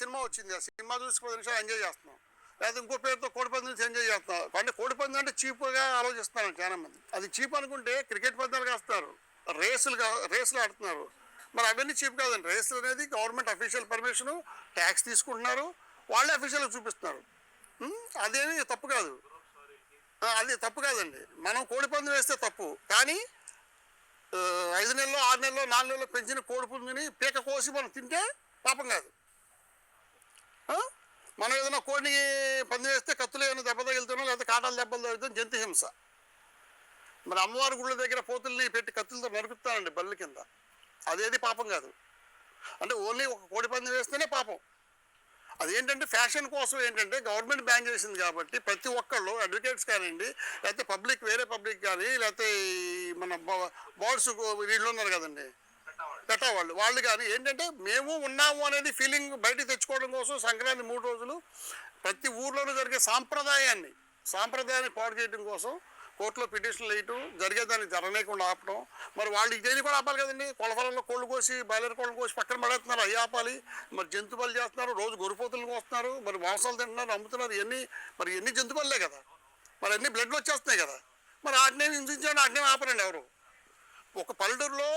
Cinema వచ్చింది, ఆ cinema చూసి 10 నిమిషాలు ఎంజాయ్ చేస్తున్నాం, లేదా ఇంకో పేరుతో కోడిపంది నుంచి ఎంజాయ్ చేస్తున్నాం. అంటే కోడిపంది అంటే చీప్గా ఆలోచిస్తున్నారు చాలా మంది. అది చీప్ అనుకుంటే క్రికెట్ పందాలు కాస్తున్నారు, రేసులు ఆడుతున్నారు. మరి అవన్నీ చీప్ కాదండి. రేసులు అనేది గవర్నమెంట్ అఫీషియల్ పర్మిషను, ట్యాక్స్ తీసుకుంటున్నారు, వాళ్ళే అఫీషియల్గా చూపిస్తున్నారు. అదేమి తప్పు కాదు, అది తప్పు కాదండి. మనం కోడిపందెం వేస్తే తప్పు, కానీ 5 నెలల్లో 6 నెలల్లో 4 నెలల్లో పెంచిన కోడిపుంజుని పీక కోసి మనం తింటే పాపం కాదు. మనం ఏదైనా కోడిని పందెం వేస్తే కత్తులు ఏమైనా దెబ్బ తగిలితేనో లేకపోతే కాటాలు దెబ్బలు తగిలితే జంతు హింస. మరి అమ్మవారి గుళ్ళ దగ్గర పోతుల్ని పెట్టి కత్తులతో నరుకుతారండి బల్లి కింద, అదేది పాపం కాదు. అంటే ఓన్లీ ఒక కోడి పందెం వేస్తేనే పాపం. అదేంటంటే ఫ్యాషన్ కోసం ఏంటంటే గవర్నమెంట్ బ్యాన్ చేసింది కాబట్టి ప్రతి ఒక్కళ్ళు అడ్వకేట్స్ కానివ్వండి, లేకపోతే పబ్లిక్ వేరే పబ్లిక్ కానీ, లేకపోతే మన బోర్డ్స్ వీళ్ళు ఉన్నారు కదండి వాళ్ళు కానీ ఏంటంటే మేము ఉన్నాము అనేది ఫీలింగ్ బయటికి తెచ్చుకోవడం కోసం సంక్రాంతి 3 రోజులు ప్రతి ఊర్లోనూ జరిగే సాంప్రదాయాన్ని పాడు చేయడం కోసం కోర్టులో పిటిషన్లు వేయటం, జరిగేదాన్ని జరగలేకుండా ఆపడం. మరి వాళ్ళు ఇదేని కూడా ఆపాలి కదండి. కొలఫలంలో కోళ్ళు కోసి బాయిలర్ కోళ్ళు కోసి పక్కన పడేస్తున్నారు, అవి ఆపాలి. మరి జంతు బలి చేస్తున్నారు, రోజు గొర్రెపోతులు కోస్తున్నారు, మరి మాంసాలు తింటున్నారు, అమ్ముతున్నారు. ఎన్ని జంతు బల్లే కదా, మరి అన్ని బ్లడ్లు వచ్చేస్తున్నాయి కదా. మరి వాటిని హింసించండి, వాటిని ఆపరండి ఎవరు. ఒక పల్లెటూరులో